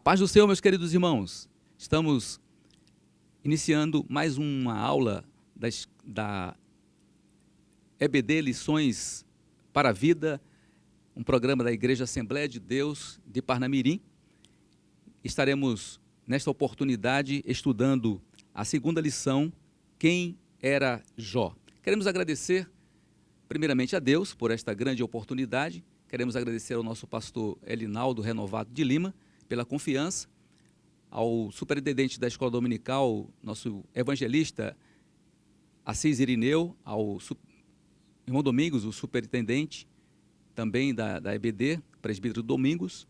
Paz do Senhor, meus queridos irmãos. Estamos iniciando mais uma aula da EBD Lições para a Vida, um programa da Igreja Assembleia de Deus de Parnamirim. Estaremos, nesta oportunidade, estudando a segunda lição, Quem era Jó? Queremos agradecer, primeiramente, a Deus por esta grande oportunidade. Queremos agradecer ao nosso pastor Elinaldo Renovado de Lima pela confiança, ao superintendente da Escola Dominical, nosso evangelista Assis Irineu, ao irmão Domingos, o superintendente também da EBD, presbítero Domingos,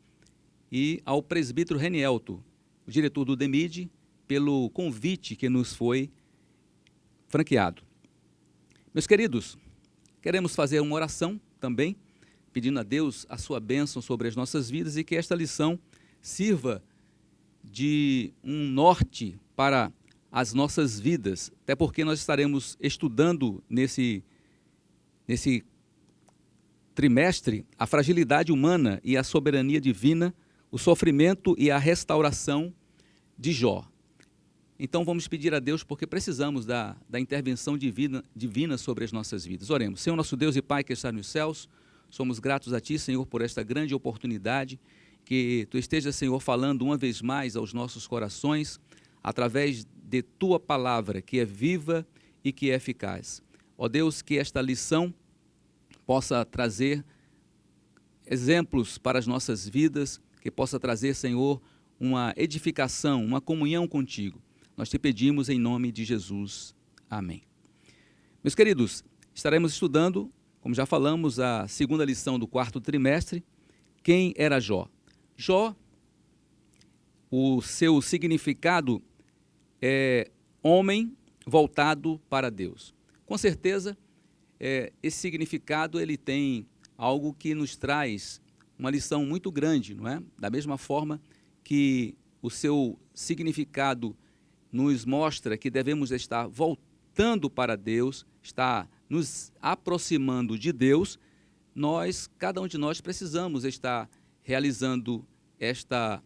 e ao presbítero Renielto, o diretor do DEMID, pelo convite que nos foi franqueado. Meus queridos, queremos fazer uma oração também, pedindo a Deus a sua bênção sobre as nossas vidas e que esta lição sirva de um norte para as nossas vidas, até porque nós estaremos estudando nesse trimestre a fragilidade humana e a soberania divina, o sofrimento e a restauração de Jó. Então vamos pedir a Deus porque precisamos da intervenção divina sobre as nossas vidas. Oremos. Senhor nosso Deus e Pai que está nos céus, somos gratos a Ti, Senhor, por esta grande oportunidade, que Tu estejas, Senhor, falando uma vez mais aos nossos corações, através de Tua palavra, que é viva e que é eficaz. Ó Deus, que esta lição possa trazer exemplos para as nossas vidas, que possa trazer, Senhor, uma edificação, uma comunhão contigo. Nós te pedimos em nome de Jesus. Amém. Meus queridos, estaremos estudando, como já falamos, a segunda lição do quarto trimestre, Quem era Jó? Jó, o seu significado é homem voltado para Deus. Com certeza, esse significado ele tem algo que nos traz uma lição muito grande, não é? Da mesma forma que o seu significado nos mostra que devemos estar voltando para Deus, estar nos aproximando de Deus, cada um de nós precisamos estar realizando esta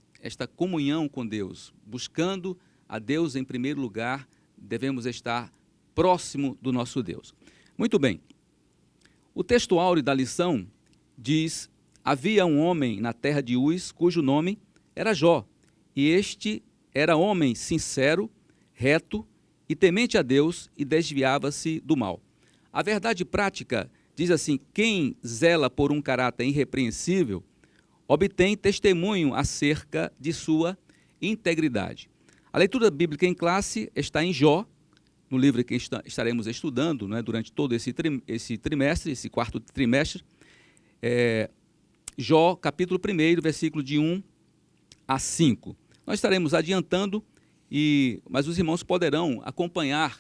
comunhão com Deus, buscando a Deus em primeiro lugar, devemos estar próximo do nosso Deus. Muito bem, o texto áureo da lição diz: havia um homem na terra de Uz, cujo nome era Jó, e este era homem sincero, reto e temente a Deus, e desviava-se do mal. A verdade prática diz assim: quem zela por um caráter irrepreensível obtém testemunho acerca de sua integridade. A leitura bíblica em classe está em Jó, no livro que estaremos estudando, né, durante todo esse trimestre, esse quarto trimestre. Jó, capítulo 1, versículo de 1 a 5. Nós estaremos adiantando, mas os irmãos poderão acompanhar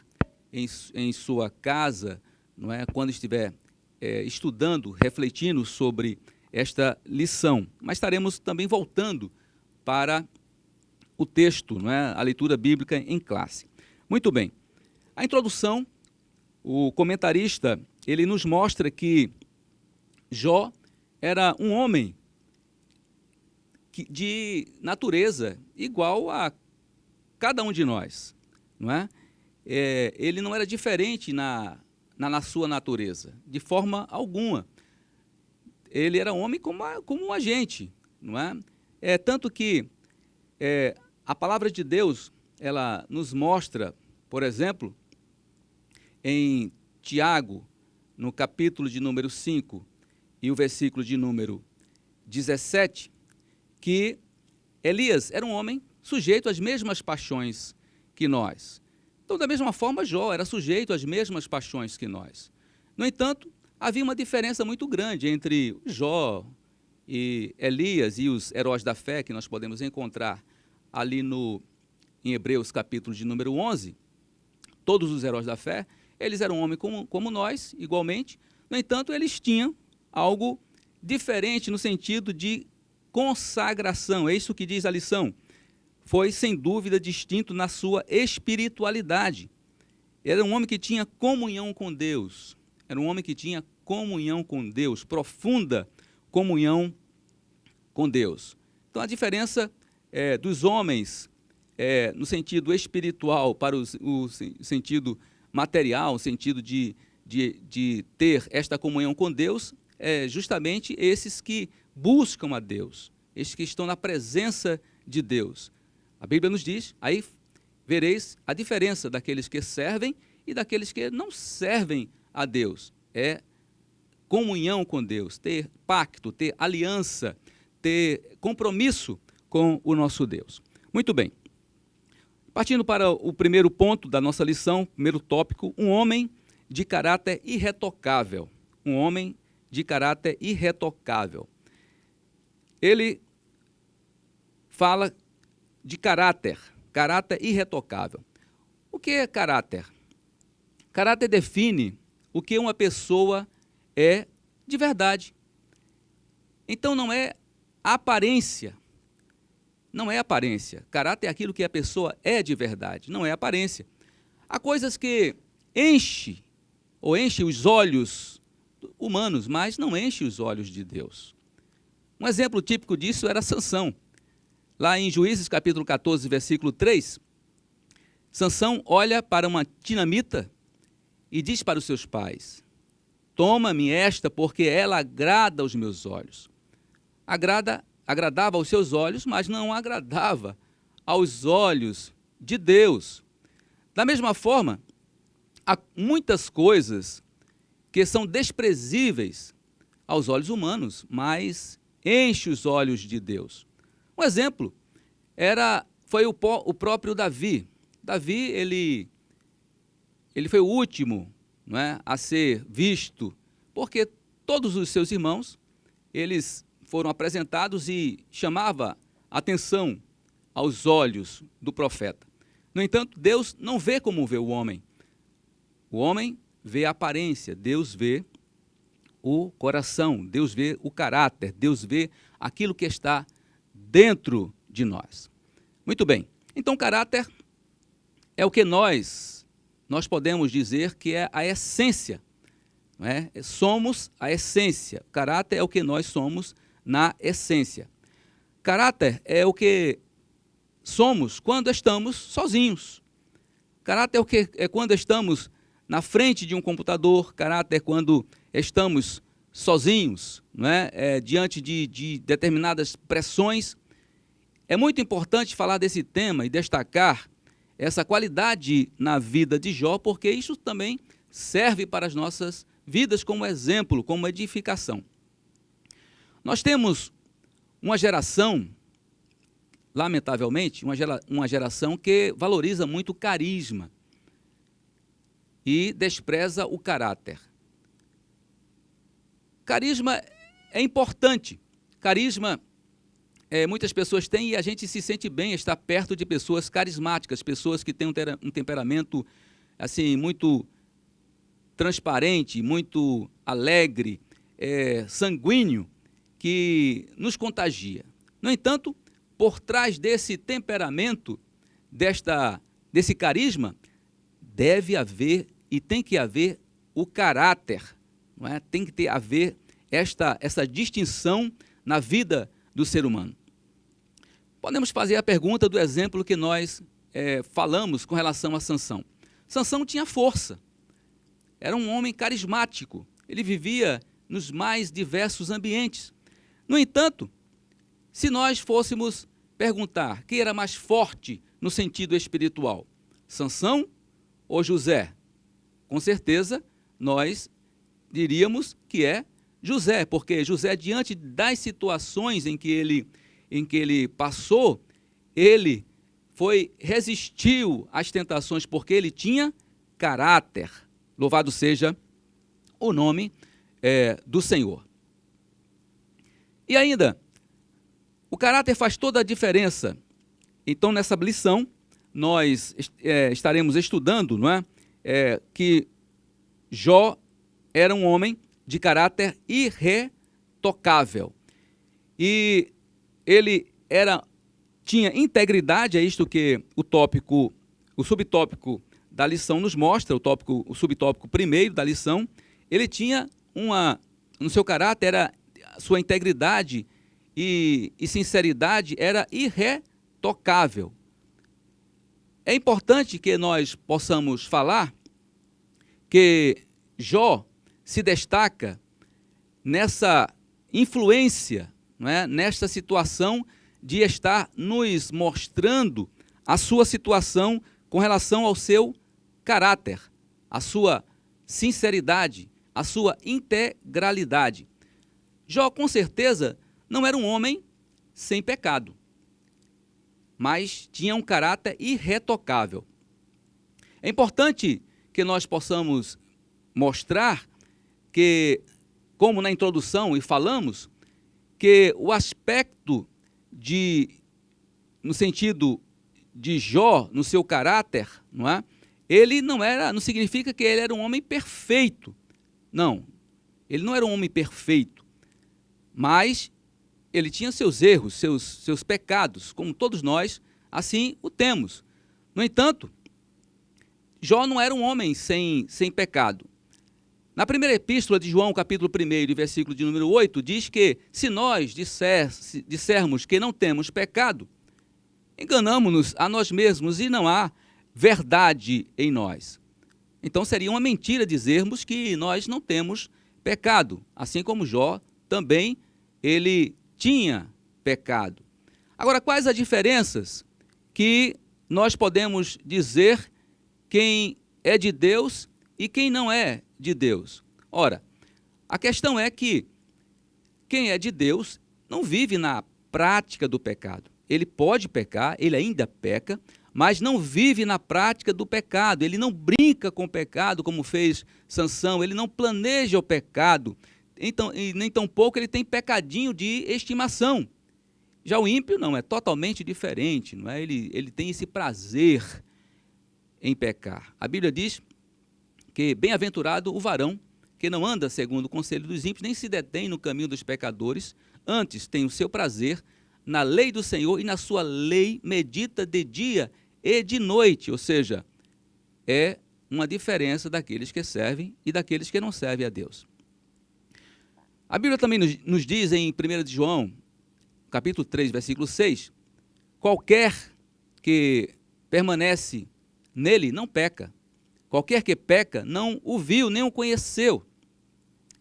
em sua casa, não é, quando estiver estudando, refletindo sobre esta lição. Mas estaremos também voltando para o texto, não é, a leitura bíblica em classe. Muito bem. A introdução, o comentarista, ele nos mostra que Jó era um homem de natureza igual a cada um de nós, não é? Ele não era diferente na sua natureza, de forma alguma. Ele era um homem como a gente, não é? Tanto que a palavra de Deus, ela nos mostra, por exemplo, em Tiago, no capítulo de número 5 e o versículo de número 17, que Elias era um homem sujeito às mesmas paixões que nós. Então, da mesma forma, Jó era sujeito às mesmas paixões que nós. No entanto, havia uma diferença muito grande entre Jó e Elias e os heróis da fé que nós podemos encontrar ali em Hebreus, capítulo de número 11. Todos os heróis da fé, eles eram homens como nós, igualmente. No entanto, eles tinham algo diferente no sentido de consagração. É isso que diz a lição. Foi, sem dúvida, distinto na sua espiritualidade. Era um homem que tinha comunhão com Deus. Era um homem que tinha comunhão com Deus, profunda comunhão com Deus. Então, a diferença dos homens no sentido espiritual para o sentido material, o sentido de ter esta comunhão com Deus, justamente esses que buscam a Deus, esses que estão na presença de Deus. A Bíblia nos diz, aí vereis a diferença daqueles que servem e daqueles que não servem a Deus. É comunhão com Deus, ter pacto, ter aliança, ter compromisso com o nosso Deus. Muito bem. Partindo para o primeiro ponto da nossa lição, primeiro tópico, um homem de caráter irretocável. Um homem de caráter irretocável. Ele fala de caráter irretocável. O que é caráter? Caráter define o que uma pessoa é de verdade. Então não é aparência. Não é aparência. Caráter é aquilo que a pessoa é de verdade, não é aparência. Há coisas que enche os olhos humanos, mas não enche os olhos de Deus. Um exemplo típico disso era Sansão. Lá em Juízes capítulo 14, versículo 3, Sansão olha para uma tinamita e diz para os seus pais: toma-me esta, porque ela agrada aos meus olhos. Agradava aos seus olhos, mas não agradava aos olhos de Deus. Da mesma forma, há muitas coisas que são desprezíveis aos olhos humanos, mas enche os olhos de Deus. Um exemplo foi o próprio Davi. Davi, ele foi o último, não é, a ser visto, porque todos os seus irmãos, eles foram apresentados e chamava atenção aos olhos do profeta. No entanto, Deus não vê como vê o homem. O homem vê a aparência, Deus vê o coração, Deus vê o caráter, Deus vê aquilo que está dentro de nós. Muito bem, então caráter é o que nós podemos dizer que é a essência, não é? Somos a essência, caráter é o que nós somos na essência. Caráter é o que somos quando estamos sozinhos. Caráter é o que é quando estamos na frente de um computador. Caráter é quando estamos sozinhos, não é? Diante de determinadas pressões. É muito importante falar desse tema e destacar essa qualidade na vida de Jó, porque isso também serve para as nossas vidas como exemplo, como edificação. Nós temos uma geração, lamentavelmente, uma geração que valoriza muito o carisma e despreza o caráter. Carisma é importante. Carisma, muitas pessoas têm e a gente se sente bem estar perto de pessoas carismáticas, pessoas que têm um temperamento assim, muito transparente, muito alegre, sanguíneo, que nos contagia. No entanto, por trás desse temperamento, desse carisma, deve haver e tem que haver o caráter, não é? Tem que haver essa distinção na vida do ser humano. Podemos fazer a pergunta do exemplo que nós falamos com relação a Sansão. Sansão tinha força, era um homem carismático, ele vivia nos mais diversos ambientes. No entanto, se nós fôssemos perguntar quem era mais forte no sentido espiritual, Sansão ou José? Com certeza, nós diríamos que é José, porque José, diante das situações em que ele passou, ele resistiu às tentações, porque ele tinha caráter. Louvado seja o nome do Senhor. E ainda, o caráter faz toda a diferença. Então, nessa lição, nós estaremos estudando, não é? Que Jó era um homem de caráter irretocável. E ele tinha integridade, é isto que o subtópico da lição nos mostra, o subtópico primeiro da lição. Ele tinha no seu caráter, sua integridade e sinceridade era irretocável. irretocável. É importante que nós possamos falar que Jó se destaca nessa influência, não é? Nesta situação de estar nos mostrando a sua situação com relação ao seu caráter, a sua sinceridade, a sua integralidade. Jó, com certeza, não era um homem sem pecado, mas tinha um caráter irretocável. É importante que nós possamos mostrar que, como na introdução e falamos, que o aspecto no sentido de Jó, no seu caráter, não é? Ele não significa que ele era um homem perfeito. Não, ele não era um homem perfeito, mas ele tinha seus erros, seus pecados, como todos nós, assim o temos. No entanto, Jó não era um homem sem pecado. Na primeira epístola de João, capítulo 1, versículo de número 8, diz que se nós dissermos que não temos pecado, enganamos-nos a nós mesmos e não há verdade em nós. Então seria uma mentira dizermos que nós não temos pecado, assim como Jó também ele tinha pecado. Agora, quais as diferenças que nós podemos dizer quem é de Deus e quem não é de Deus? Ora, a questão é que quem é de Deus não vive na prática do pecado. Ele pode pecar, ele ainda peca, mas não vive na prática do pecado. Ele não brinca com o pecado como fez Sansão, ele não planeja o pecado. Então, e nem tampouco ele tem pecadinho de estimação. Já o ímpio não, é totalmente diferente, não é? Ele tem esse prazer em pecar. A Bíblia diz que bem-aventurado o varão que não anda segundo o conselho dos ímpios, nem se detém no caminho dos pecadores, antes tem o seu prazer na lei do Senhor e na sua lei medita de dia e de noite, ou seja, é uma diferença daqueles que servem e daqueles que não servem a Deus. A Bíblia também nos diz em 1 de João, capítulo 3, versículo 6, qualquer que permanece nele não peca. Qualquer que peca não o viu, nem o conheceu.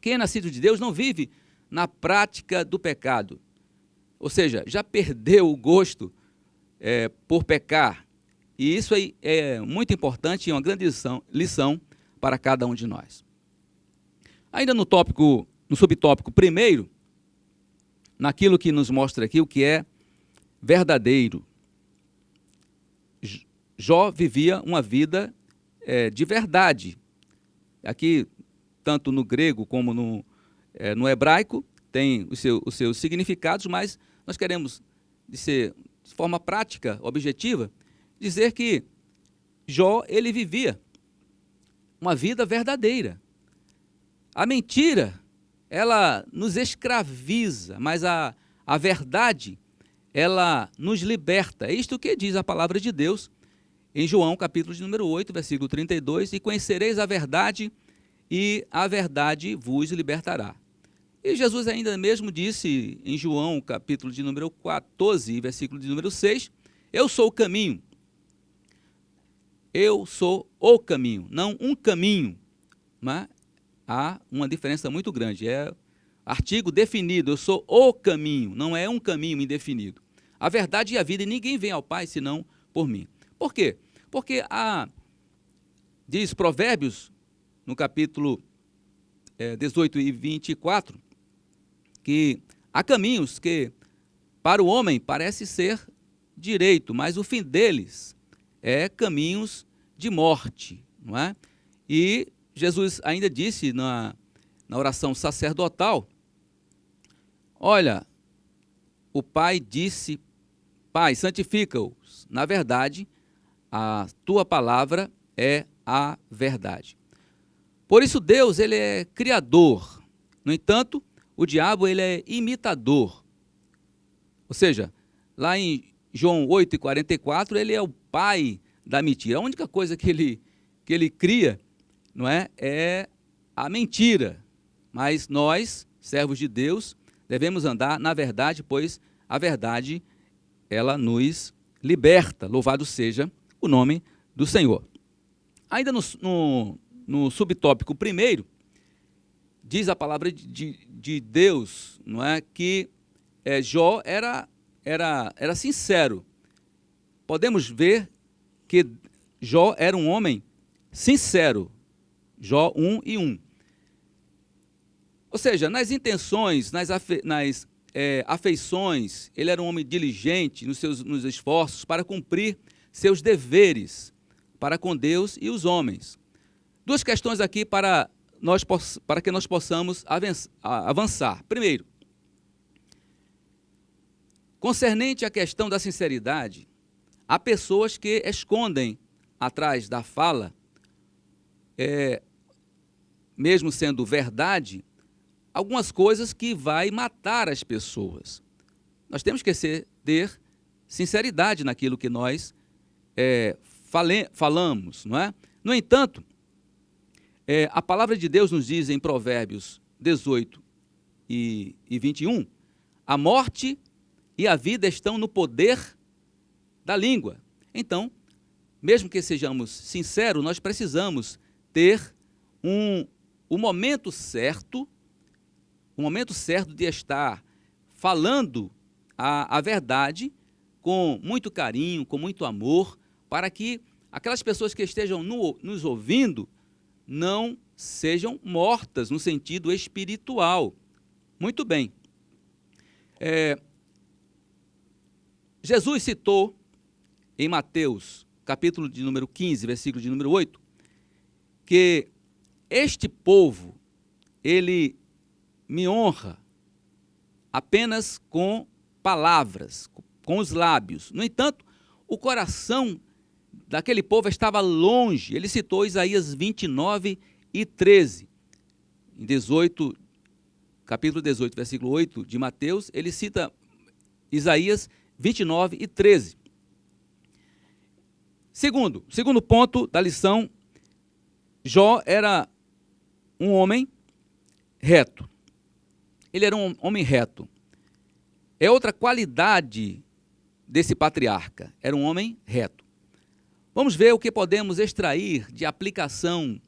Quem é nascido de Deus não vive na prática do pecado. Ou seja, já perdeu o gosto por pecar. E isso aí é muito importante e uma grande lição para cada um de nós. Ainda no subtópico primeiro, naquilo que nos mostra aqui o que é verdadeiro. Jó vivia uma vida de verdade. Aqui, tanto no grego como no hebraico, tem os seus significados, mas nós queremos, de forma prática, objetiva, dizer que Jó, ele vivia uma vida verdadeira. A mentira, ela nos escraviza, mas a verdade, ela nos liberta. É isto que diz a palavra de Deus em João, capítulo de número 8, versículo 32, e conhecereis a verdade, e a verdade vos libertará. E Jesus ainda mesmo disse em João, capítulo de número 14, versículo de número 6, eu sou o caminho. Eu sou o caminho, não um caminho, mas há uma diferença muito grande, é artigo definido, eu sou o caminho, não é um caminho indefinido. A verdade e a vida, e ninguém vem ao Pai senão por mim. Por quê? Porque diz Provérbios, no capítulo 18 e 24, que há caminhos que para o homem parece ser direito, mas o fim deles é caminhos de morte, não é? E Jesus ainda disse na oração sacerdotal, olha, o Pai disse, Pai, santifica-os, na verdade, a tua palavra é a verdade. Por isso Deus, ele é criador. No entanto, o diabo, ele é imitador. Ou seja, lá em João 8:44, ele é o pai da mentira. A única coisa que ele cria, não é a mentira. Mas nós, servos de Deus, devemos andar na verdade, pois a verdade, ela nos liberta, louvado seja o nome do Senhor. Ainda no subtópico primeiro, diz a palavra de Deus, não é, que Jó era sincero. Podemos ver que Jó era um homem sincero. Jó 1:1. Ou seja, nas intenções, nas afeições, ele era um homem diligente nos esforços para cumprir seus deveres para com Deus e os homens. Duas questões aqui para que nós possamos avançar. Primeiro, concernente à questão da sinceridade, há pessoas que escondem atrás da fala, mesmo sendo verdade, algumas coisas que vai matar as pessoas. Nós temos que ter sinceridade naquilo que nós falamos, não é? No entanto, a palavra de Deus nos diz em Provérbios 18:21, a morte e a vida estão no poder da língua. Então, mesmo que sejamos sinceros, nós precisamos ter o momento certo de estar falando a verdade com muito carinho, com muito amor, para que aquelas pessoas que estejam nos ouvindo não sejam mortas no sentido espiritual. Muito bem. Jesus citou em Mateus, capítulo de número 15, versículo de número 8, que este povo, ele me honra apenas com palavras, com os lábios. No entanto, o coração daquele povo estava longe. Ele citou Isaías 29:13. Em capítulo 18, versículo 8 de Mateus, ele cita Isaías 29:13. Segundo ponto da lição, Jó era um homem reto. Ele era um homem reto. É outra qualidade desse patriarca. Era um homem reto. Vamos ver o que podemos extrair de aplicação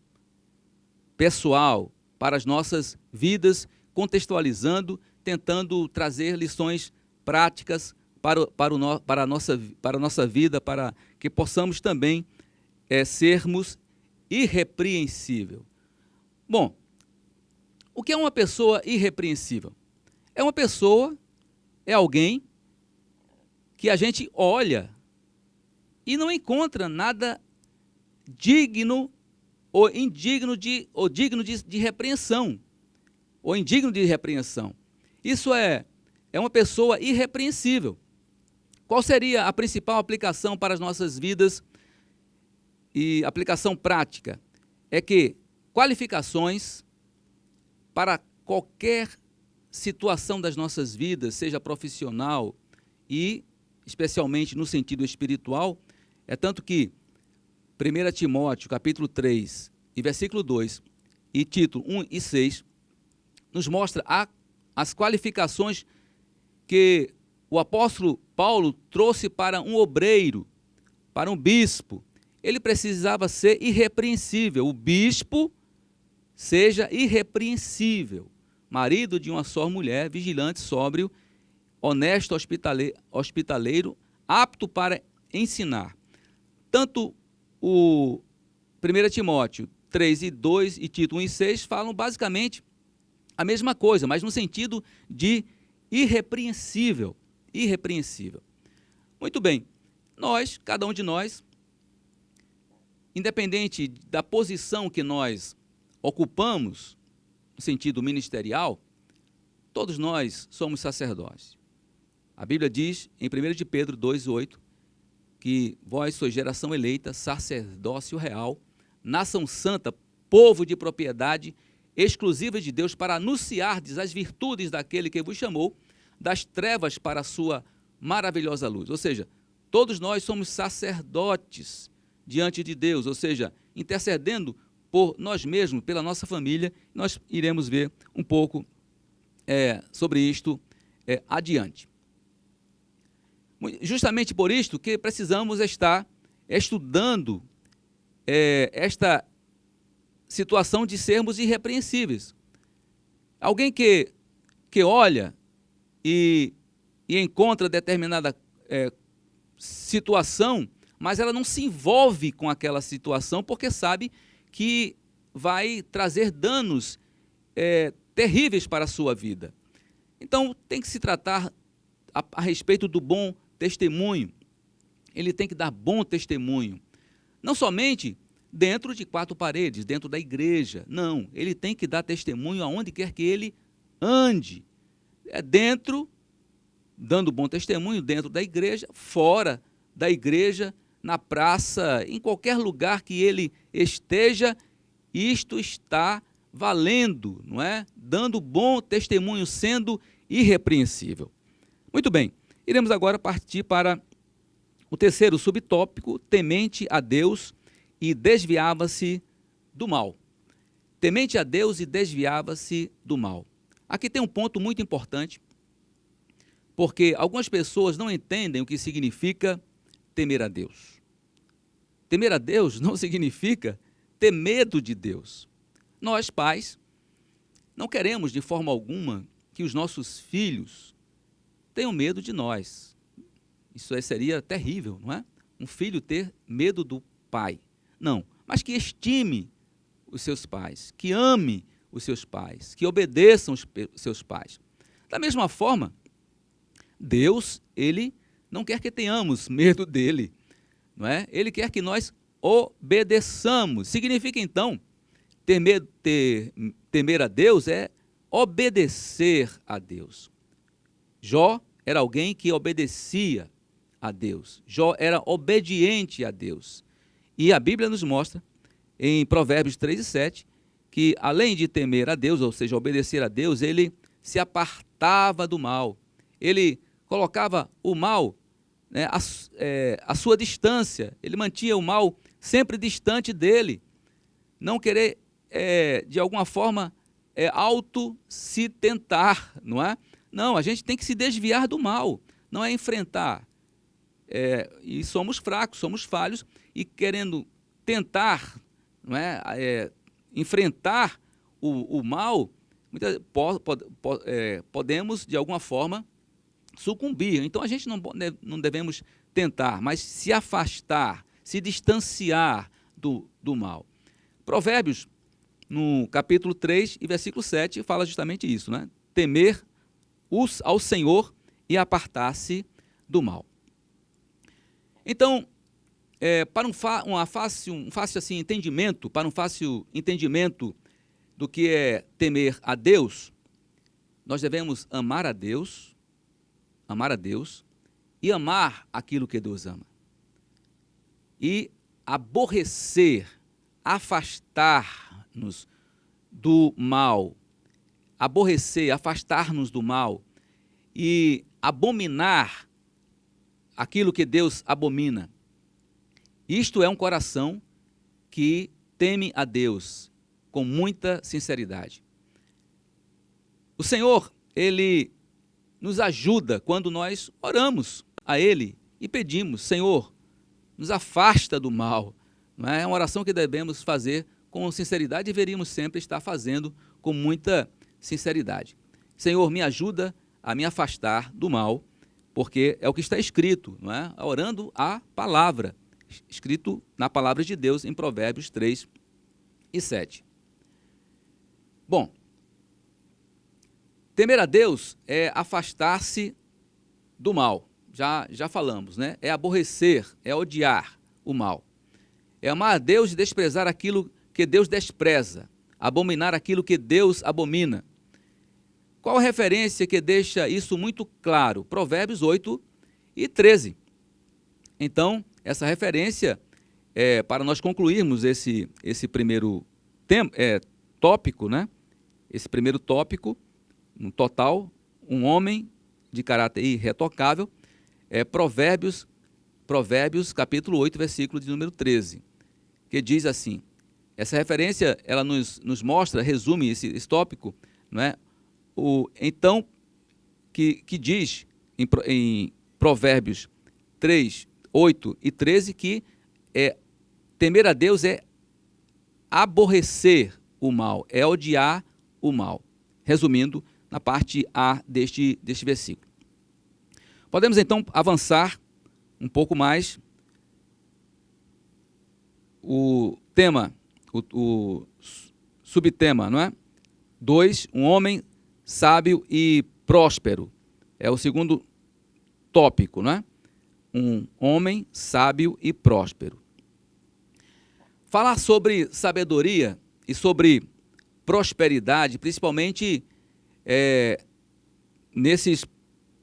pessoal para as nossas vidas, contextualizando, tentando trazer lições práticas para a nossa vida, para que possamos também sermos irrepreensíveis. Bom, o que é uma pessoa irrepreensível? É alguém que a gente olha e não encontra nada digno ou digno de repreensão, ou indigno de repreensão. Isso é uma pessoa irrepreensível. Qual seria a principal aplicação para as nossas vidas e aplicação prática? É que qualificações para qualquer situação das nossas vidas, seja profissional e especialmente no sentido espiritual, é tanto que 1 Timóteo, capítulo 3, e versículo 2, e título 1 e 6, nos mostra as qualificações que o apóstolo Paulo trouxe para um obreiro, para um bispo. Ele precisava ser irrepreensível. O bispo seja irrepreensível, marido de uma só mulher, vigilante, sóbrio, honesto, hospitaleiro, apto para ensinar. Tanto o 1 Timóteo 3:2 e Tito 1:6 falam basicamente a mesma coisa, mas no sentido de irrepreensível. Irrepreensível. Muito bem, cada um de nós, independente da posição que nós ocupamos, no sentido ministerial, todos nós somos sacerdotes. A Bíblia diz, em 1 de Pedro 2:8, que vós sois geração eleita, sacerdócio real, nação santa, povo de propriedade exclusiva de Deus, para anunciardes as virtudes daquele que vos chamou das trevas para a sua maravilhosa luz. Ou seja, todos nós somos sacerdotes diante de Deus, ou seja, intercedendo por nós mesmos, pela nossa família. Nós iremos ver um pouco sobre isto adiante. Justamente por isto que precisamos estar estudando esta situação de sermos irrepreensíveis. Alguém que olha e encontra determinada situação, mas ela não se envolve com aquela situação porque sabe que vai trazer danos terríveis para a sua vida. Então, tem que se tratar a respeito do bom testemunho. Ele tem que dar bom testemunho. Não somente dentro de quatro paredes, dentro da igreja. Não, ele tem que dar testemunho aonde quer que ele ande. Dando bom testemunho dentro da igreja, fora da igreja, na praça, em qualquer lugar que ele esteja, isto está valendo, não é? Dando bom testemunho, sendo irrepreensível. Muito bem, iremos agora partir para o terceiro subtópico, temente a Deus e desviava-se do mal. Temente a Deus e desviava-se do mal. Aqui tem um ponto muito importante, porque algumas pessoas não entendem o que significa temer a Deus. Temer a Deus não significa ter medo de Deus. Nós, pais, não queremos de forma alguma que os nossos filhos tenham medo de nós. Isso seria terrível, não é? Um filho ter medo do pai. Não, mas que estime os seus pais, que ame os seus pais, que obedeçam os seus pais. Da mesma forma, Deus, ele não quer que tenhamos medo dele, não é? Ele quer que nós obedeçamos. Significa, então, temer a Deus é obedecer a Deus. Jó era alguém que obedecia a Deus. Jó era obediente a Deus. E a Bíblia nos mostra, em Provérbios 3 e 7, que além de temer a Deus, ou seja, obedecer a Deus, ele se apartava do mal. Ele colocava o mal, né, à sua distância. Ele mantinha o mal sempre distante dele. Não querer, de alguma forma, auto se tentar, não é? Não, a gente tem que se desviar do mal, não é enfrentar. E somos fracos, somos falhos, e querendo tentar, não é, enfrentar o mal, podemos, de alguma forma, sucumbir. Então, a gente não devemos tentar, mas se afastar, se distanciar do mal. Provérbios, no capítulo 3 e versículo 7, fala justamente isso, né? Temer ao Senhor e apartar-se do mal. Então, para um fácil assim, entendimento, para um fácil entendimento do que é temer a Deus, nós devemos amar a Deus e amar aquilo que Deus ama. E aborrecer, afastar-nos do mal, afastar-nos do mal e abominar aquilo que Deus abomina. Isto é um coração que teme a Deus com muita sinceridade. O Senhor, ele nos ajuda quando nós oramos a Ele e pedimos: Senhor, nos afasta do mal. Não é uma oração que devemos fazer com sinceridade e deveríamos sempre estar fazendo com muita sinceridade. Senhor, me ajuda a me afastar do mal, porque é o que está escrito, não é? Orando a palavra, escrito na palavra de Deus em Provérbios 3 e 7. Bom, temer a Deus é afastar-se do mal, já falamos, né? É aborrecer, é odiar o mal. É amar a Deus e desprezar aquilo que Deus despreza, abominar aquilo que Deus abomina. Qual a referência que deixa isso muito claro? Provérbios 8 e 13. Então, essa referência, para nós concluirmos esse primeiro tópico, né? Esse primeiro tópico, no total, um homem de caráter irretocável, Provérbios capítulo 8, versículo de número 13, que diz assim, essa referência, ela nos mostra, resume esse tópico, não é? Então, que diz em Provérbios 3, 8 e 13, que temer a Deus é aborrecer o mal, é odiar o mal. Resumindo, na parte A deste versículo. Podemos então avançar um pouco mais. O tema, o subtema, não é? 2, um homem sábio e próspero. É o segundo tópico, não é? Um homem sábio e próspero. Falar sobre sabedoria e sobre prosperidade, principalmente nesses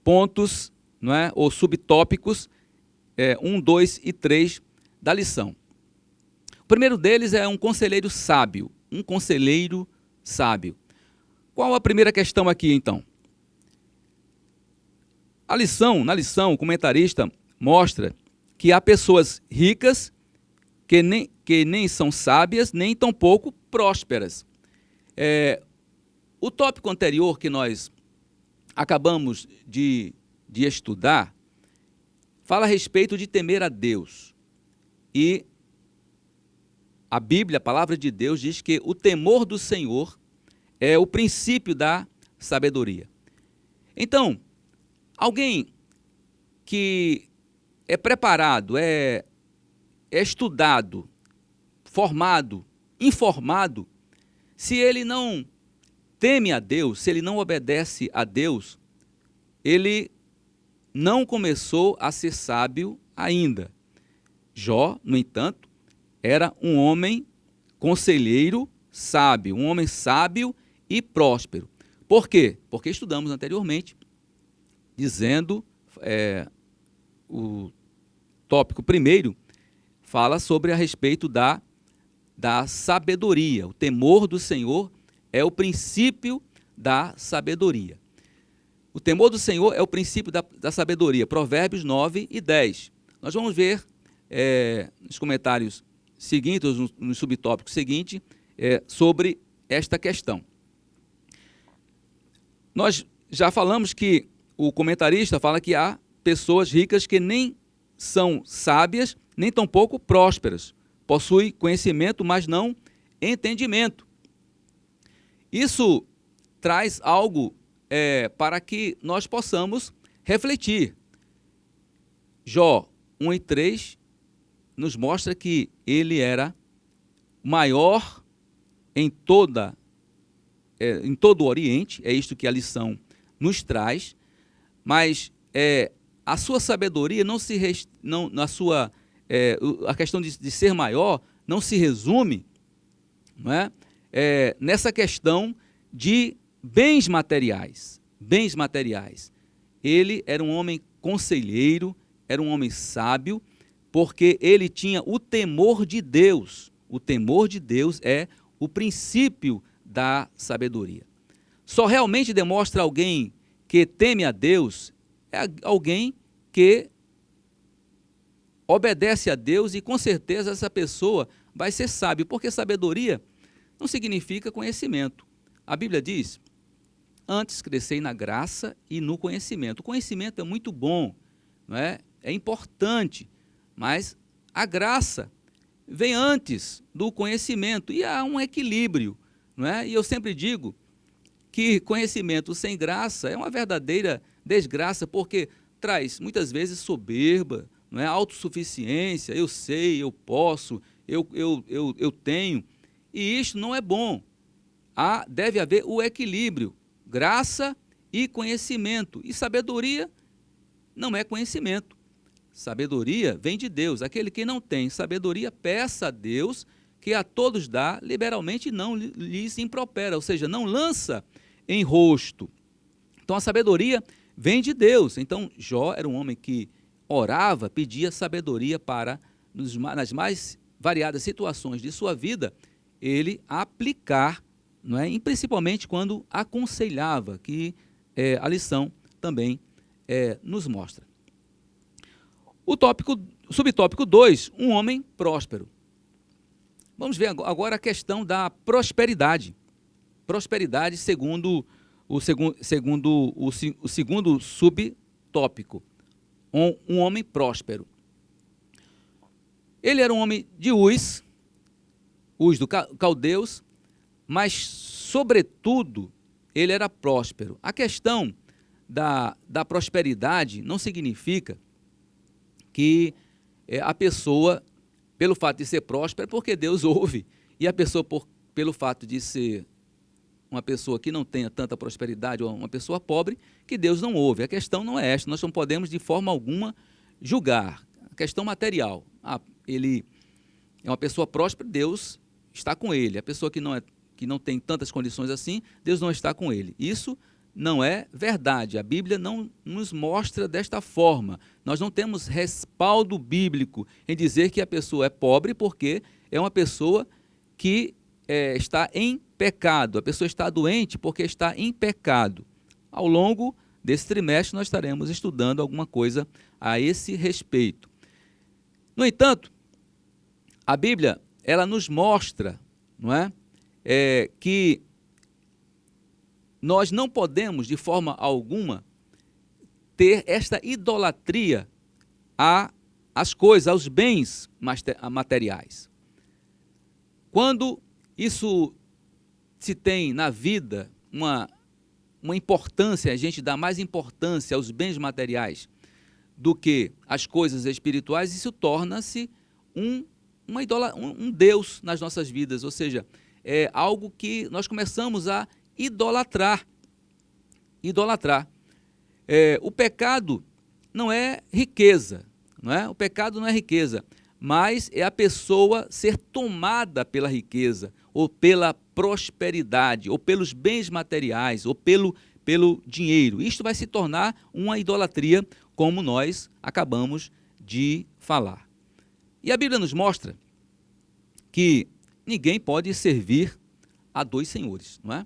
pontos, não é? Ou subtópicos 1, 2 e 3 da lição. O primeiro deles é um conselheiro sábio. Um conselheiro sábio. Qual a primeira questão aqui, então? Na lição, o comentarista mostra que há pessoas ricas que nem são sábias, nem tampouco prósperas. O tópico anterior que nós acabamos de estudar fala a respeito de temer a Deus. E a Bíblia, a palavra de Deus, diz que o temor do Senhor é o princípio da sabedoria. Então, alguém que é preparado, é estudado, formado, informado, se ele não teme a Deus, se ele não obedece a Deus, ele não começou a ser sábio ainda. Jó, no entanto, era um homem conselheiro sábio, um homem sábio e próspero. Por quê? Porque estudamos anteriormente, dizendo, o tópico primeiro fala sobre a respeito da sabedoria. O temor do Senhor é o princípio da sabedoria. O temor do Senhor é o princípio da sabedoria. Provérbios 9 e 10. Nós vamos ver nos comentários seguintes, no subtópico seguinte, sobre esta questão. Nós já falamos que o comentarista fala que há pessoas ricas que nem são sábias, nem tampouco prósperas. Possuem conhecimento, mas não entendimento. Isso traz algo para que nós possamos refletir. Jó 1 e 3 nos mostra que ele era maior em todo o Oriente, é isto que a lição nos traz, mas a sua sabedoria a questão de ser maior não se resume, não é? Nessa questão de bens materiais. Bens materiais. Ele era um homem conselheiro, era um homem sábio, porque ele tinha o temor de Deus. O temor de Deus é o princípio da sabedoria. Só realmente demonstra alguém que teme a Deus, é alguém que obedece a Deus, e com certeza essa pessoa vai ser sábio, porque sabedoria não significa conhecimento. A Bíblia diz: antes crescei na graça e no conhecimento. O conhecimento é muito bom, não é? É importante, mas a graça vem antes do conhecimento, e há um equilíbrio, não é? E eu sempre digo que conhecimento sem graça é uma verdadeira desgraça, porque traz muitas vezes soberba, não é? Autossuficiência, eu sei, eu posso, eu tenho, e isto não é bom. Deve haver o equilíbrio, graça e conhecimento, e sabedoria não é conhecimento. Sabedoria vem de Deus. Aquele que não tem sabedoria, peça a Deus, que a todos dá liberalmente e não lhes impropera, ou seja, não lança em rosto. Então a sabedoria vem de Deus. Então Jó era um homem que orava, pedia sabedoria para, nas mais variadas situações de sua vida, ele aplicar, não é? E principalmente quando aconselhava, que a lição também nos mostra. O subtópico 2, um homem próspero. Vamos ver agora a questão da prosperidade. Prosperidade segundo o segundo subtópico. um homem próspero. Ele era um homem de Uz do Caldeus, mas, sobretudo, ele era próspero. A questão da prosperidade não significa que a pessoa, pelo fato de ser próspera, porque Deus ouve, e a pessoa, pelo fato de ser uma pessoa que não tenha tanta prosperidade, ou uma pessoa pobre, que Deus não ouve. A questão não é esta, nós não podemos de forma alguma julgar. A questão material, ele é uma pessoa próspera, Deus está com ele. A pessoa que não tem tantas condições assim, Deus não está com ele. Isso não é verdade. A Bíblia não nos mostra desta forma. Nós não temos respaldo bíblico em dizer que a pessoa é pobre porque é uma pessoa que está em pecado. A pessoa está doente porque está em pecado. Ao longo desse trimestre nós estaremos estudando alguma coisa a esse respeito. No entanto, a Bíblia, ela nos mostra, não é, que nós não podemos, de forma alguma, ter esta idolatria às coisas, aos bens materiais. Quando isso se tem na vida uma importância, a gente dá mais importância aos bens materiais do que às coisas espirituais, isso torna-se um Deus nas nossas vidas, ou seja, é algo que nós começamos a idolatrar. O pecado não é riqueza, não é? O pecado não é riqueza, mas é a pessoa ser tomada pela riqueza, ou pela prosperidade, ou pelos bens materiais, ou pelo dinheiro. Isto vai se tornar uma idolatria, como nós acabamos de falar. E a Bíblia nos mostra que ninguém pode servir a dois senhores, não é?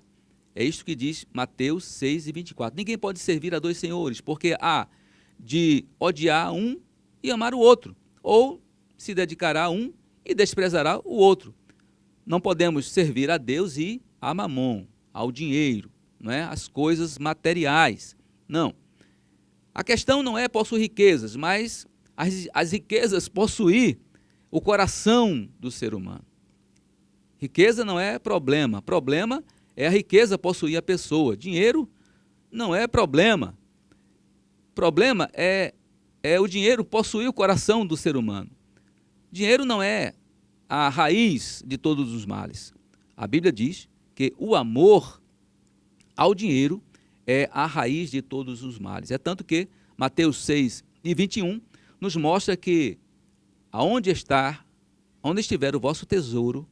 É isto que diz Mateus 6:24. Ninguém pode servir a dois senhores, porque há de odiar um e amar o outro, ou se dedicará a um e desprezará o outro. Não podemos servir a Deus e a Mamon, ao dinheiro, não é? As coisas materiais. Não. A questão não é possuir riquezas, mas as riquezas possuir o coração do ser humano. Riqueza não é problema. Problema é a riqueza possuir a pessoa. Dinheiro não é problema. Problema é o dinheiro possuir o coração do ser humano. Dinheiro não é a raiz de todos os males. A Bíblia diz que o amor ao dinheiro é a raiz de todos os males. É tanto que Mateus 6:21 nos mostra que onde estiver o vosso tesouro,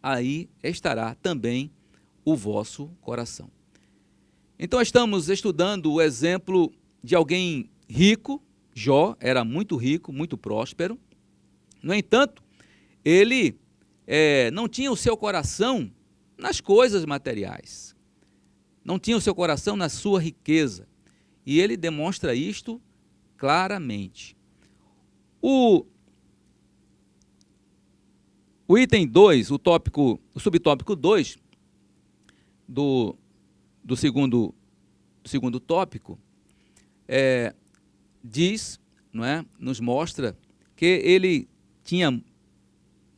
aí estará também o vosso coração. Então estamos estudando o exemplo de alguém rico. Jó era muito rico, muito próspero. No entanto, ele não tinha o seu coração nas coisas materiais. Não tinha o seu coração na sua riqueza. E ele demonstra isto claramente. O item 2, o subtópico 2 do segundo tópico, diz, não é, nos mostra que ele tinha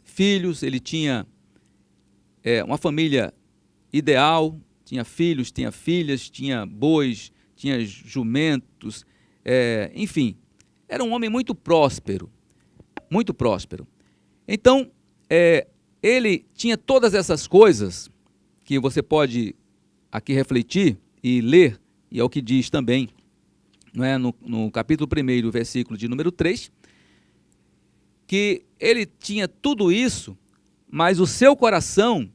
filhos, ele tinha uma família ideal, tinha filhos, tinha filhas, tinha bois, tinha jumentos, enfim, era um homem muito próspero, muito próspero. Então, ele tinha todas essas coisas que você pode aqui refletir e ler, e é o que diz também, não é, no capítulo 1, versículo de número 3, que ele tinha tudo isso, mas o seu coração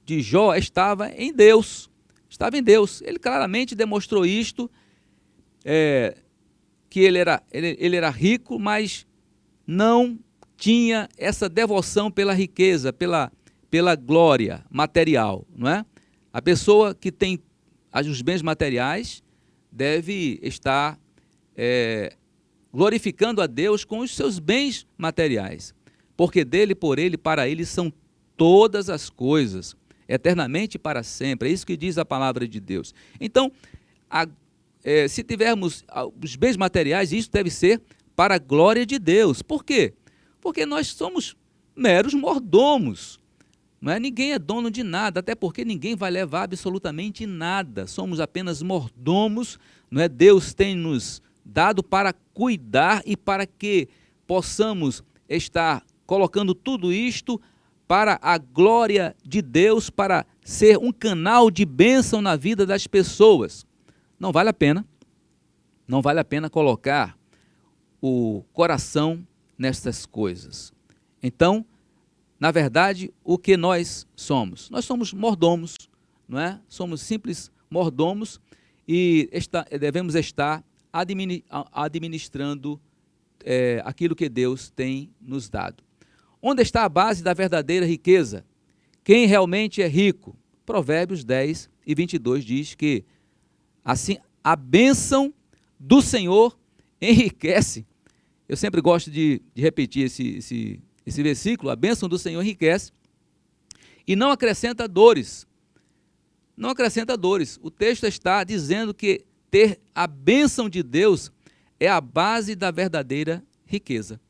de Jó estava em Deus. Estava em Deus. Ele claramente demonstrou isto, que ele era rico, mas não tinha essa devoção pela riqueza, pela glória material, não é? A pessoa que tem os bens materiais deve estar glorificando a Deus com os seus bens materiais, porque dele, por ele, para ele são todas as coisas, eternamente e para sempre. É isso que diz a palavra de Deus. Então, se tivermos os bens materiais, isso deve ser para a glória de Deus. Por quê? Porque nós somos meros mordomos. Não é? Ninguém é dono de nada, até porque ninguém vai levar absolutamente nada. Somos apenas mordomos, não é? Deus tem nos dado para cuidar e para que possamos estar colocando tudo isto para a glória de Deus, para ser um canal de bênção na vida das pessoas. Não vale a pena colocar o coração nestas coisas. Então, na verdade, o que nós somos? Nós somos mordomos, não é? Somos simples mordomos e devemos estar administrando aquilo que Deus tem nos dado. Onde está a base da verdadeira riqueza? Quem realmente é rico? Provérbios 10 e 22 diz que, assim, a bênção do Senhor enriquece. Eu sempre gosto de repetir esse versículo: a bênção do Senhor enriquece e não acrescenta dores. Não acrescenta dores. O texto está dizendo que ter a bênção de Deus é a base da verdadeira riqueza.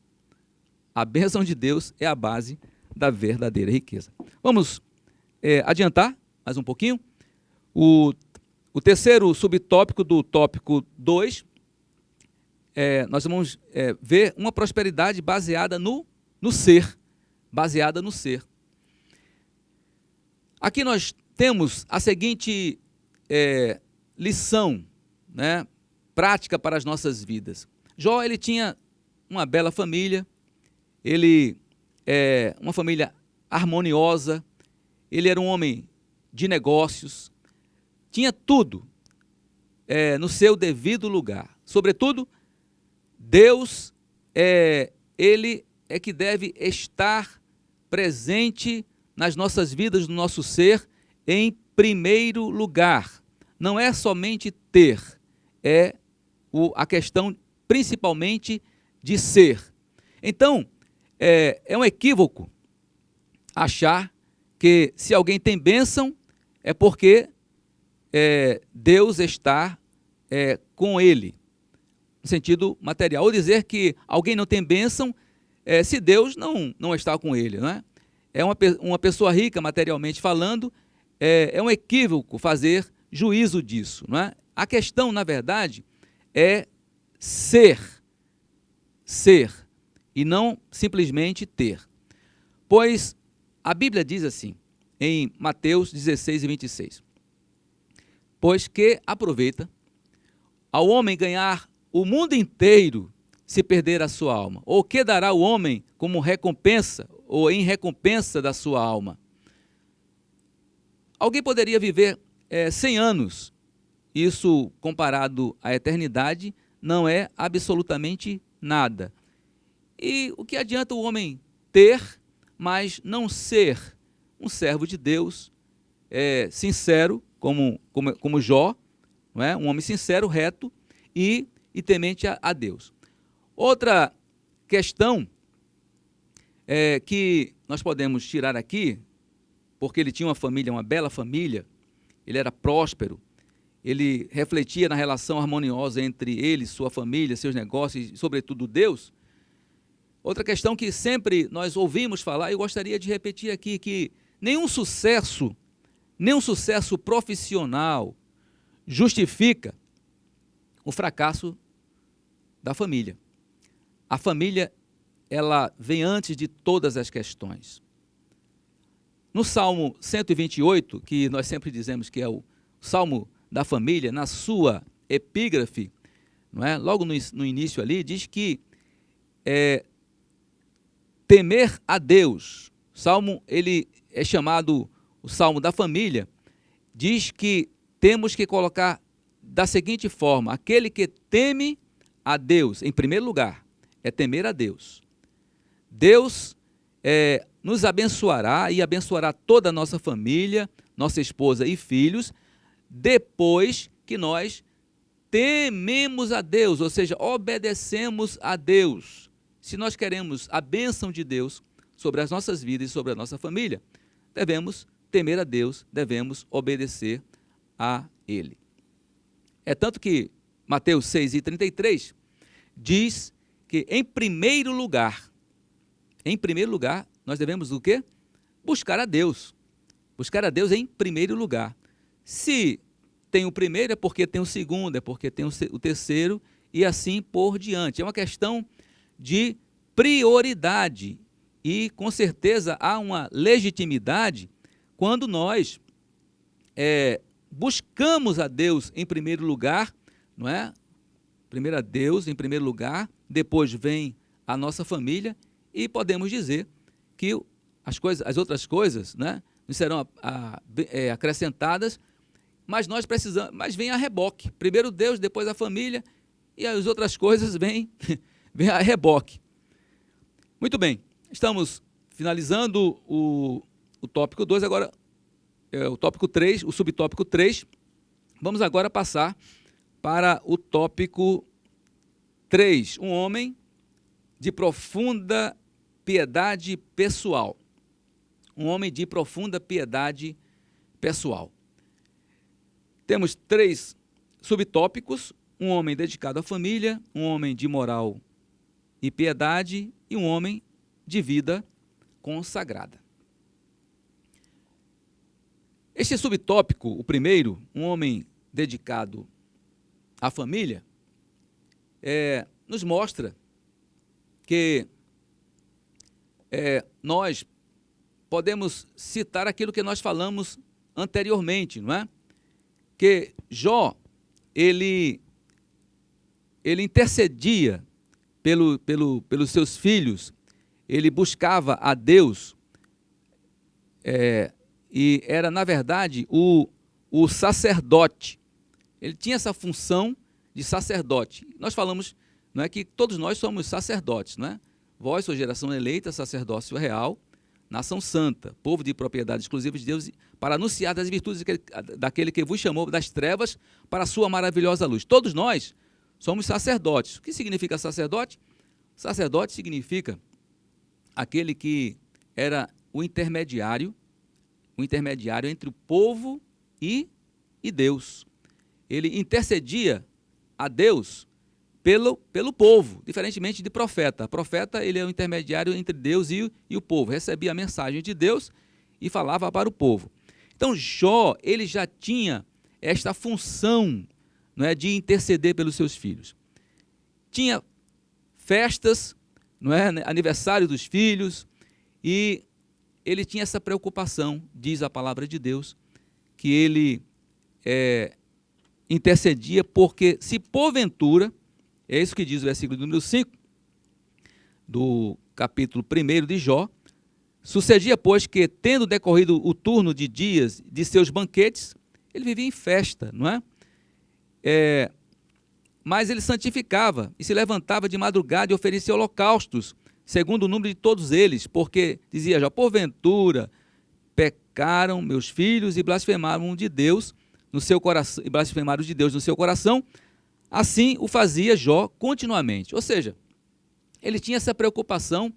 A bênção de Deus é a base da verdadeira riqueza. Vamos adiantar mais um pouquinho. O terceiro subtópico do tópico 2, nós vamos ver uma prosperidade baseada no ser. Baseada no ser. Aqui nós temos a seguinte lição, né, prática para as nossas vidas. Jó, ele tinha uma bela família, uma família harmoniosa, ele era um homem de negócios, tinha tudo no seu devido lugar. Sobretudo, Deus, ele é que deve estar presente nas nossas vidas, no nosso ser, em primeiro lugar. Não é somente ter, é a questão principalmente de ser. Então, é um equívoco achar que se alguém tem bênção é porque Deus está com ele, no sentido material. Ou dizer que alguém não tem bênção se Deus não está com ele, não é? Uma pessoa rica, materialmente falando, é um equívoco fazer juízo disso, não é? A questão, na verdade, é ser, e não simplesmente ter. Pois a Bíblia diz assim, em Mateus 16 e 26, pois que aproveita ao homem ganhar o mundo inteiro se perder a sua alma, ou que dará o homem como recompensa, ou em recompensa da sua alma? Alguém poderia viver 100 anos, isso comparado à eternidade não é absolutamente nada. E o que adianta o homem ter, mas não ser um servo de Deus, sincero, como Jó, não é? Um homem sincero, reto e temente a Deus. Outra questão que nós podemos tirar aqui, porque ele tinha uma família, uma bela família, ele era próspero, ele refletia na relação harmoniosa entre ele, sua família, seus negócios e, sobretudo, Deus. Outra questão que sempre nós ouvimos falar, e eu gostaria de repetir aqui, que nenhum sucesso profissional justifica o fracasso da família. A família, ela vem antes de todas as questões. No Salmo 128, que nós sempre dizemos que é o Salmo da família, na sua epígrafe, não é? Logo no início ali, diz que temer a Deus, Salmo, ele é chamado o Salmo da família, diz que temos que colocar da seguinte forma: aquele que teme a Deus, em primeiro lugar, é temer a Deus. Deus nos abençoará e abençoará toda a nossa família, nossa esposa e filhos, depois que nós tememos a Deus, ou seja, obedecemos a Deus. Se nós queremos a bênção de Deus sobre as nossas vidas e sobre a nossa família, devemos temer a Deus, devemos obedecer a Ele. É tanto que Mateus 6:33, diz que em primeiro lugar, nós devemos o quê? Buscar a Deus. Buscar a Deus em primeiro lugar. Se tem o primeiro, é porque tem o segundo, é porque tem o terceiro, e assim por diante. É uma questão de prioridade. E, com certeza, há uma legitimidade quando nós buscamos a Deus em primeiro lugar, não é? Primeiro a Deus em primeiro lugar, depois vem a nossa família, e podemos dizer que as outras coisas, né, nos serão acrescentadas, mas nós precisamos, mas vem a reboque. Primeiro Deus, depois a família, e as outras coisas vêm a reboque. Muito bem, estamos finalizando o tópico 2, agora o tópico 3, o subtópico 3. Vamos agora passar para o tópico 3, um homem de profunda piedade pessoal. Um homem de profunda piedade pessoal. Temos 3 subtópicos: um homem dedicado à família, um homem de moral e piedade e um homem de vida consagrada. Este subtópico, o primeiro, um homem dedicado à família, nos mostra que nós podemos citar aquilo que nós falamos anteriormente, não é? Que Jó, ele intercedia pelos seus filhos, ele buscava a Deus, e era, na verdade, o sacerdote. Ele tinha essa função de sacerdote. Nós falamos, não é, que todos nós somos sacerdotes, não é? Vós sois geração eleita, sacerdócio real, nação santa, povo de propriedade exclusiva de Deus, para anunciar das virtudes daquele que vos chamou das trevas para a sua maravilhosa luz. Todos nós somos sacerdotes. O que significa sacerdote? Sacerdote significa aquele que era o intermediário entre o povo e Deus. Ele intercedia a Deus pelo povo, diferentemente de profeta. Profeta, ele é o intermediário entre Deus e o povo, recebia a mensagem de Deus e falava para o povo. Então, Jó, ele já tinha esta função, não é, de interceder pelos seus filhos. Tinha festas, não é, aniversário dos filhos, e ele tinha essa preocupação, diz a palavra de Deus, que ele intercedia, porque se porventura, é isso que diz o versículo número 5, do capítulo 1 de Jó, sucedia, pois, que, tendo decorrido o turno de dias de seus banquetes, ele vivia em festa, não é? Mas ele santificava e se levantava de madrugada e oferecia holocaustos, segundo o número de todos eles, porque, dizia Jó, porventura pecaram meus filhos e blasfemaram de Deus no seu coração, assim o fazia Jó continuamente. Ou seja, ele tinha essa preocupação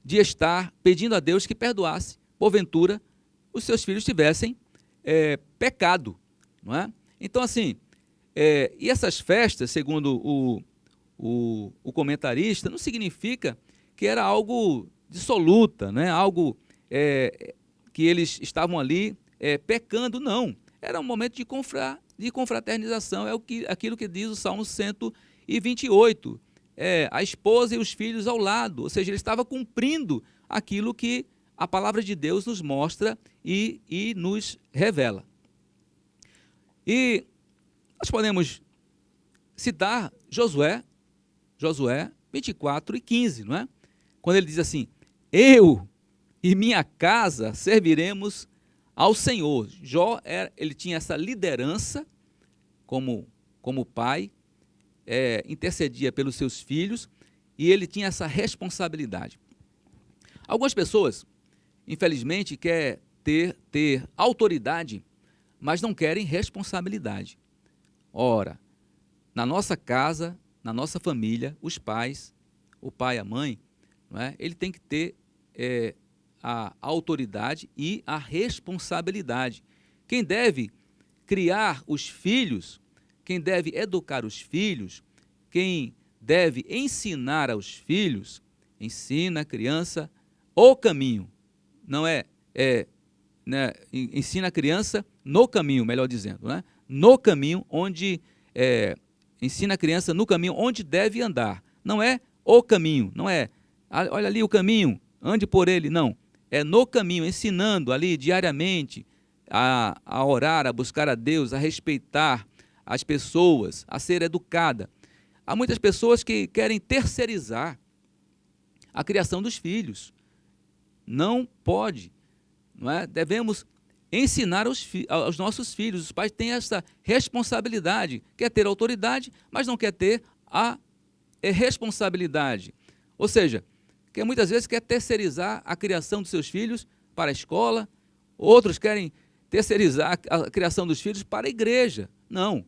de estar pedindo a Deus que perdoasse, porventura, os seus filhos tivessem pecado, não é? Então, assim, e essas festas, segundo o comentarista, não significa que era algo dissoluta, né? Algo que eles estavam ali pecando, não. Era um momento de confraternização, aquilo que diz o Salmo 128, a esposa e os filhos ao lado, ou seja, ele estava cumprindo aquilo que a palavra de Deus nos mostra e nos revela. E nós podemos citar Josué 24:15, não é? Quando ele diz assim, eu e minha casa serviremos ao Senhor. Jó, ele tinha essa liderança como pai, intercedia pelos seus filhos, e ele tinha essa responsabilidade. Algumas pessoas, infelizmente, querem ter autoridade, mas não querem responsabilidade. Ora, na nossa casa, na nossa família, os pais, o pai, a mãe, não é? Ele tem que ter a autoridade e a responsabilidade. Quem deve criar os filhos, quem deve educar os filhos, quem deve ensinar aos filhos, ensina a criança o caminho. Não né, ensina a criança no caminho, melhor dizendo, né? No caminho onde ensina a criança no caminho onde deve andar. Não é o caminho, não é olha ali o caminho, ande por ele, não. É no caminho, ensinando ali diariamente a orar, a buscar a Deus, a respeitar as pessoas, a ser educada. Há muitas pessoas que querem terceirizar a criação dos filhos. Não pode, não é? Devemos ensinar aos nossos filhos. Os pais têm essa responsabilidade. Quer ter autoridade, mas não quer ter a responsabilidade. Ou seja, que muitas vezes quer terceirizar a criação dos seus filhos para a escola, outros querem terceirizar a criação dos filhos para a igreja. Não,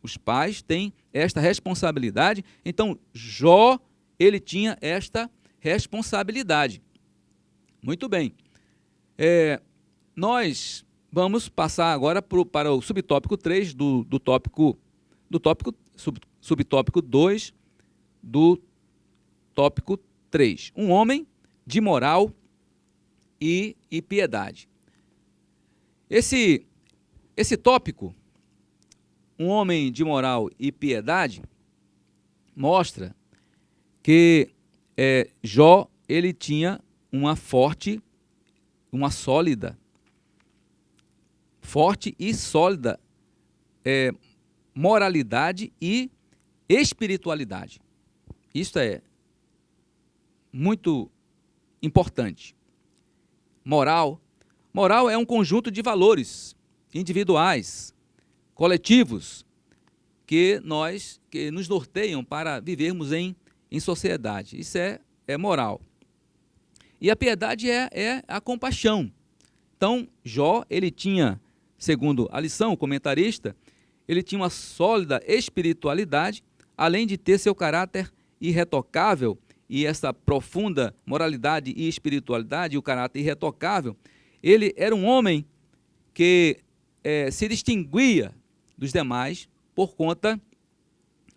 os pais têm esta responsabilidade. Então, Jó, ele tinha esta responsabilidade. Muito bem. Nós vamos passar agora para o subtópico 3 subtópico 2 do tópico 3. Um homem de moral e piedade. Esse tópico, um homem de moral e piedade, mostra que Jó, ele tinha uma forte e sólida moralidade e espiritualidade. Isso é muito importante. Moral é um conjunto de valores individuais, coletivos, que nos norteiam para vivermos em sociedade. Isso é moral. E a piedade é a compaixão. Então, Jó, ele tinha, segundo a lição, o comentarista, ele tinha uma sólida espiritualidade, além de ter seu caráter irretocável, e essa profunda moralidade e espiritualidade, e o caráter irretocável, ele era um homem que se distinguia dos demais por conta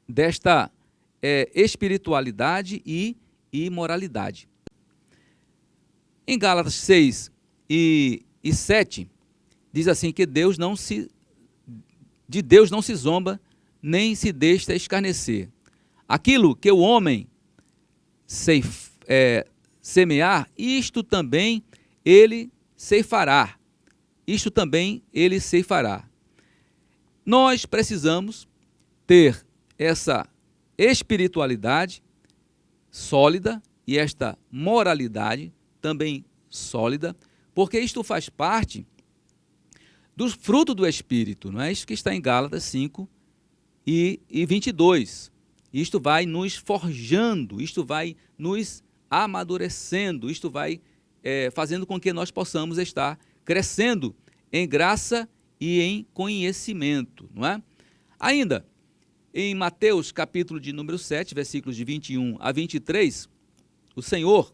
desta espiritualidade e moralidade. Em Gálatas 6 e 7, diz assim que de Deus não se zomba, nem se deixa escarnecer. Aquilo que o homem semear, isto também ele ceifará. Isto também ele ceifará. Nós precisamos ter essa espiritualidade sólida e esta moralidade também sólida, porque isto faz parte do fruto do Espírito, não é? Isso que está em Gálatas 5 e 22. Isto vai nos forjando, isto vai nos amadurecendo, isto vai fazendo com que nós possamos estar crescendo em graça e em conhecimento, não é? Ainda, em Mateus capítulo de número 7, versículos de 21 a 23, o Senhor,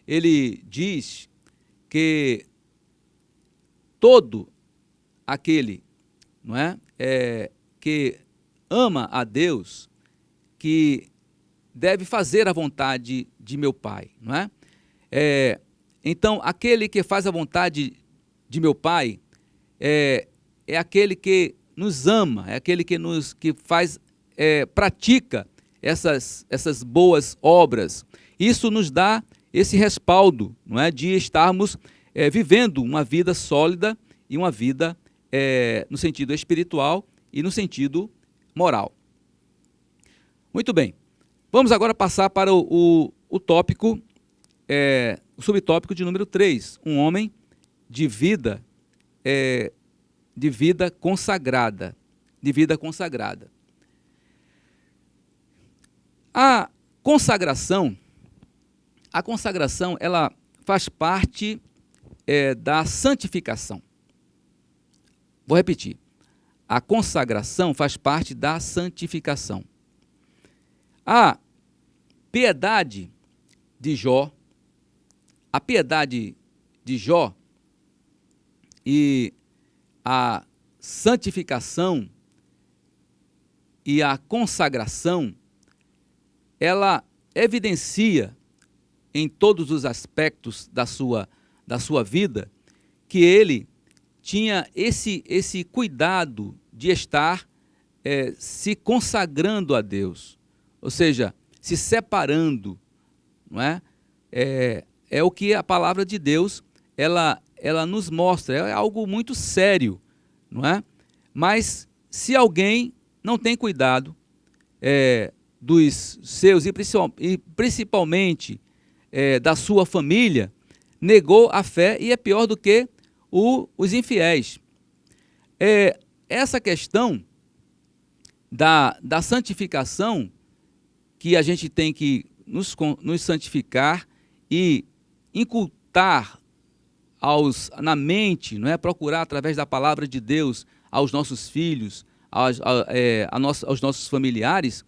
ele diz que todo aquele, não é, que ama a Deus, que deve fazer a vontade de meu Pai, não é? Então, aquele que faz a vontade de meu Pai é aquele que nos ama, é aquele que pratica essas boas obras. Isso nos dá esse respaldo, não é, de estarmos vivendo uma vida sólida e uma vida no sentido espiritual e no sentido moral. Muito bem. Vamos agora passar para o tópico, o subtópico de número 3, um homem de vida consagrada. De vida consagrada. A consagração, ela faz parte da santificação. Vou repetir. A consagração faz parte da santificação. A piedade de Jó, e a santificação e a consagração, ela evidencia em todos os aspectos da sua vida que ele tinha esse cuidado de estar se consagrando a Deus, ou seja, se separando, não é? É o que a palavra de Deus ela nos mostra, é algo muito sério, não é? Mas se alguém não tem cuidado dos seus e principalmente da sua família, negou a fé e é pior do que os infiéis. Essa questão da santificação, que a gente tem que nos santificar e incultar na mente, não é? Procurar através da palavra de Deus aos nossos filhos, aos nossos familiares,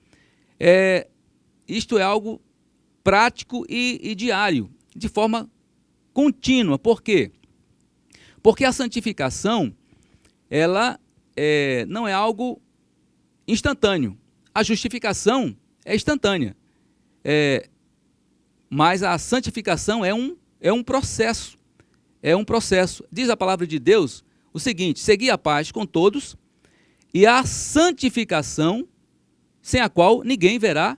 isto é algo prático e diário, de forma contínua. Por quê? Porque a santificação, ela não é algo instantâneo. A justificação é instantânea, mas a santificação é um processo. É um processo. Diz a palavra de Deus o seguinte: segui a paz com todos e a santificação, sem a qual ninguém verá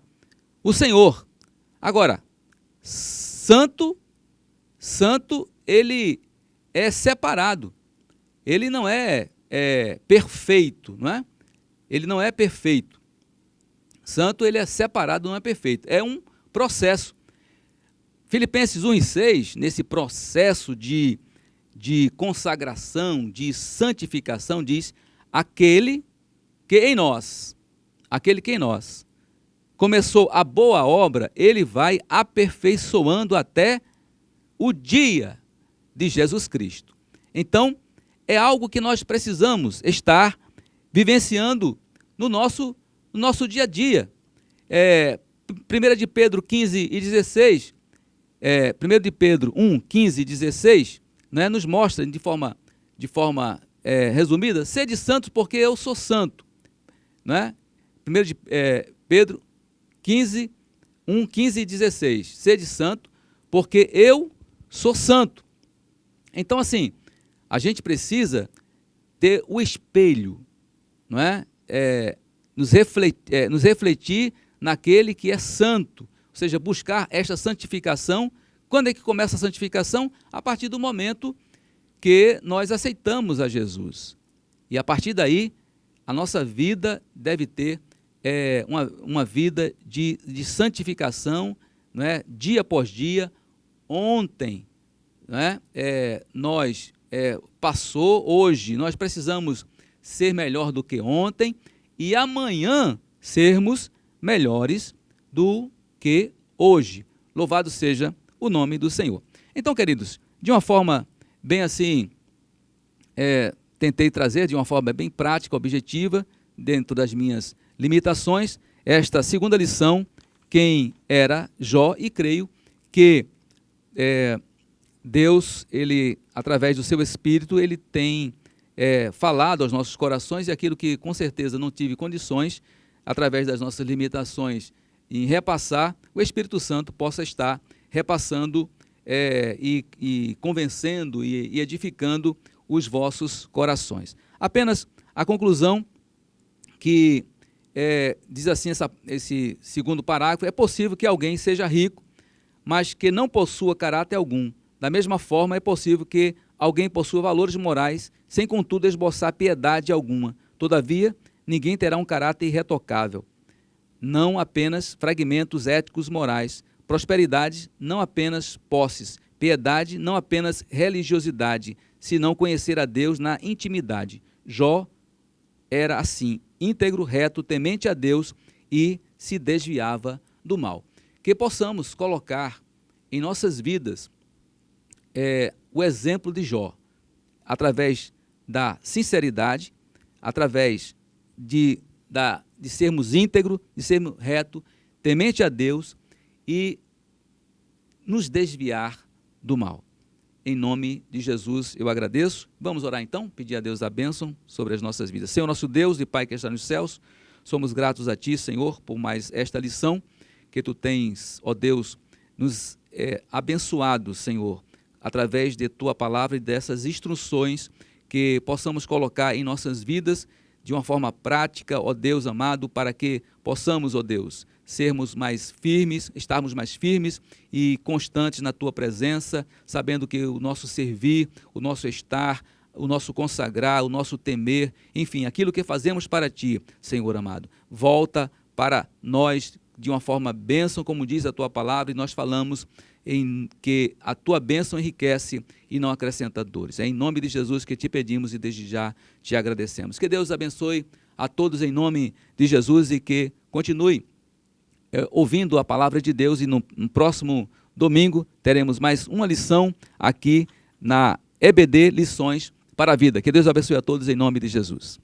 o Senhor. Agora, santo, ele é separado. Ele não é perfeito, não é? Ele não é perfeito. Santo, ele é separado, não é perfeito. É um processo. Filipenses 1:6, nesse processo de consagração, de santificação, diz: aquele que em nós começou a boa obra, ele vai aperfeiçoando até o dia de Jesus Cristo. Então, é algo que nós precisamos estar vivenciando no nosso dia a dia. 1 de Pedro 15:16, 1 de Pedro 1:15-16, né, nos mostra de forma resumida: sede santos porque eu sou santo. Né? 1 de Pedro 1:15-16, sede santo porque eu sou santo. Então, assim, a gente precisa ter o espelho, não é? Nos refletir naquele que é santo, ou seja, buscar esta santificação. Quando é que começa a santificação? A partir do momento que nós aceitamos a Jesus. E a partir daí, a nossa vida deve ter uma vida de santificação, não é? Dia após dia. Ontem, não é? Passou, hoje nós precisamos ser melhor do que ontem e amanhã sermos melhores do que hoje. Louvado seja o nome do Senhor. Então, queridos, de uma forma bem assim, tentei trazer de uma forma bem prática, objetiva, dentro das minhas limitações, esta segunda lição: quem era Jó, e creio que Deus, ele, através do seu Espírito, ele tem falado aos nossos corações, e aquilo que com certeza não tive condições, através das nossas limitações, em repassar, o Espírito Santo possa estar repassando e convencendo e edificando os vossos corações. Apenas a conclusão que diz assim esse segundo parágrafo: é possível que alguém seja rico, mas que não possua caráter algum. Da mesma forma, é possível que alguém possua valores morais, sem contudo esboçar piedade alguma. Todavia, ninguém terá um caráter irretocável. Não apenas fragmentos éticos morais, prosperidade, não apenas posses, piedade, não apenas religiosidade, senão conhecer a Deus na intimidade. Jó era assim, íntegro, reto, temente a Deus e se desviava do mal. Que possamos colocar em nossas vidas o exemplo de Jó, através da sinceridade, através de sermos íntegros, de sermos retos, temente a Deus e nos desviar do mal. Em nome de Jesus eu agradeço. Vamos orar então, pedir a Deus a bênção sobre as nossas vidas. Senhor nosso Deus e Pai que está nos céus, Somos gratos a Ti, Senhor, por mais esta lição que Tu tens, ó Deus, nos abençoado, Senhor, através de Tua palavra e dessas instruções que possamos colocar em nossas vidas de uma forma prática, ó Deus amado, para que possamos, ó Deus, sermos mais firmes, estarmos mais firmes e constantes na Tua presença, sabendo que o nosso servir, o nosso estar, o nosso consagrar, o nosso temer, enfim, aquilo que fazemos para Ti, Senhor amado, volta para nós de uma forma bênção, como diz a Tua palavra, e nós falamos em que a Tua bênção enriquece e não acrescenta dores. É em nome de Jesus que Te pedimos e desde já Te agradecemos. Que Deus abençoe a todos em nome de Jesus e que continue ouvindo a palavra de Deus, e no próximo domingo teremos mais uma lição aqui na EBD Lições para a Vida. Que Deus abençoe a todos em nome de Jesus.